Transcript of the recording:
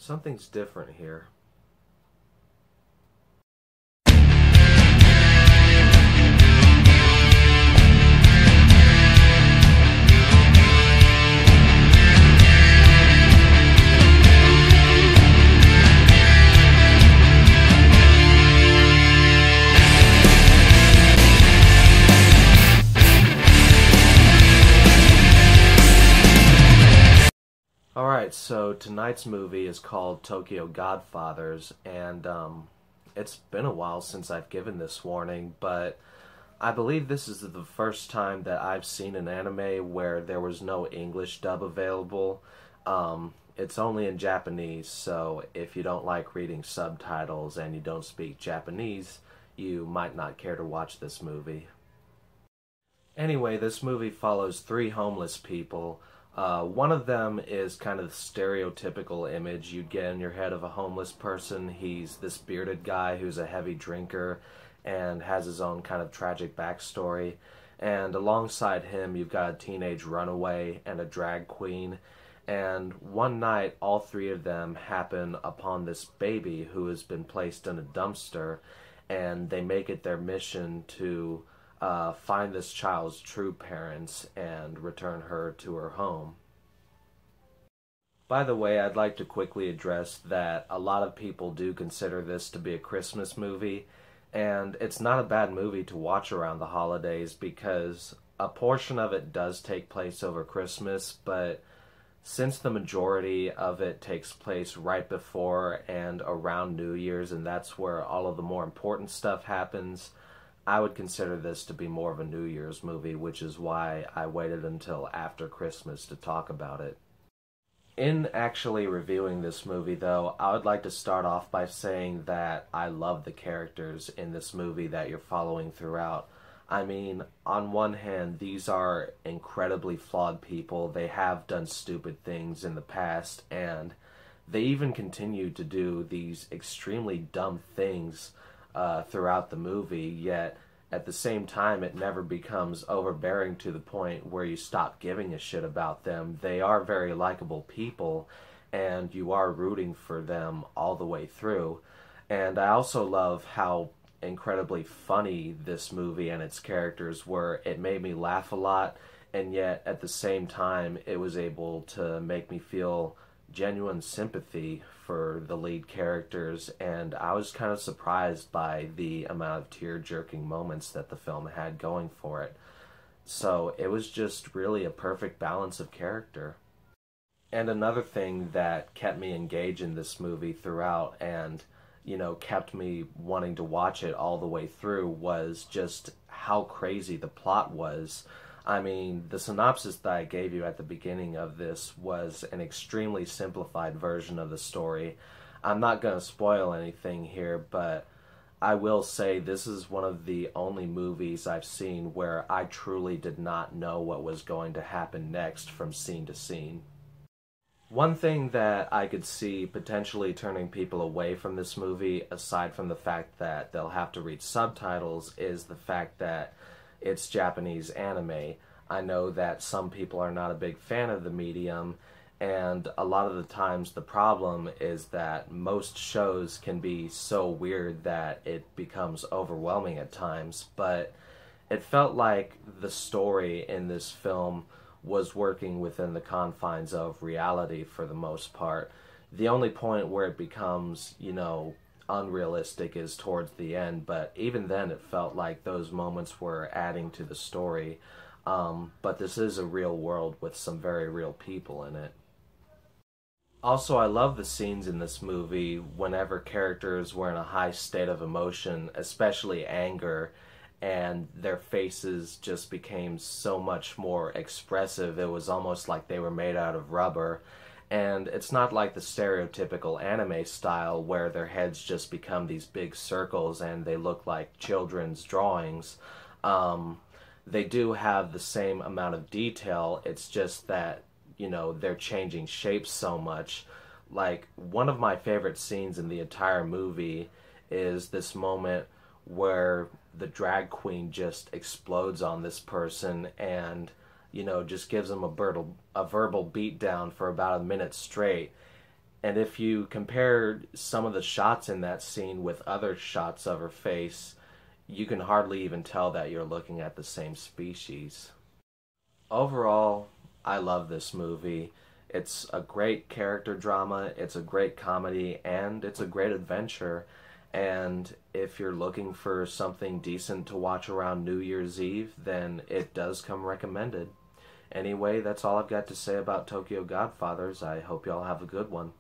Something's different here. Alright, so tonight's movie is called Tokyo Godfathers, and it's been a while since I've given this warning, but I believe this is the first time that I've seen an anime where there was no English dub available. It's only in Japanese, so if you don't like reading subtitles and you don't speak Japanese, you might not care to watch this movie. Anyway, this movie follows three homeless people. One of them is kind of the stereotypical image you'd get in your head of a homeless person. He's this bearded guy who's a heavy drinker and has his own kind of tragic backstory. And alongside him, you've got a teenage runaway and a drag queen. And one night, all three of them happen upon this baby who has been placed in a dumpster, and they make it their mission to find this child's true parents and return her to her home. By the way, I'd like to quickly address that a lot of people do consider this to be a Christmas movie, and it's not a bad movie to watch around the holidays because a portion of it does take place over Christmas, but since the majority of it takes place right before and around New Year's, and that's where all of the more important stuff happens, I would consider this to be more of a New Year's movie, which is why I waited until after Christmas to talk about it. In actually reviewing this movie, though, I would like to start off by saying that I love the characters in this movie that you're following throughout. I mean, on one hand, these are incredibly flawed people. They have done stupid things in the past, and they even continue to do these extremely dumb things throughout the movie, yet at the same time it never becomes overbearing to the point where you stop giving a shit about them. They are very likable people, and you are rooting for them all the way through. And I also love how incredibly funny this movie and its characters were. It made me laugh a lot, and yet at the same time it was able to make me feel genuine sympathy for the lead characters, and I was kind of surprised by the amount of tear-jerking moments that the film had going for it. So it was just really a perfect balance of character. And another thing that kept me engaged in this movie throughout and, you know, kept me wanting to watch it all the way through was just how crazy the plot was. I mean, the synopsis that I gave you at the beginning of this was an extremely simplified version of the story. I'm not going to spoil anything here, but I will say this is one of the only movies I've seen where I truly did not know what was going to happen next from scene to scene. One thing that I could see potentially turning people away from this movie, aside from the fact that they'll have to read subtitles, is the fact that it's Japanese anime. I know that some people are not a big fan of the medium, and a lot of the times the problem is that most shows can be so weird that it becomes overwhelming at times, but it felt like the story in this film was working within the confines of reality for the most part. The only point where it becomes, you know, unrealistic is towards the end, but even then it felt like those moments were adding to the story. But this is a real world with some very real people in it. Also, I love the scenes in this movie whenever characters were in a high state of emotion, especially anger, and their faces just became so much more expressive. It was almost like they were made out of rubber. And it's not like the stereotypical anime style where their heads just become these big circles and they look like children's drawings. They do have the same amount of detail, it's just that, you know, they're changing shapes so much. Like, one of my favorite scenes in the entire movie is this moment where the drag queen just explodes on this person and, you know, just gives him a verbal beatdown for about a minute straight. And if you compare some of the shots in that scene with other shots of her face, you can hardly even tell that you're looking at the same species. Overall, I love this movie. It's a great character drama, it's a great comedy, and it's a great adventure. And if you're looking for something decent to watch around New Year's Eve, then it does come recommended. Anyway, that's all I've got to say about Tokyo Godfathers. I hope y'all have a good one.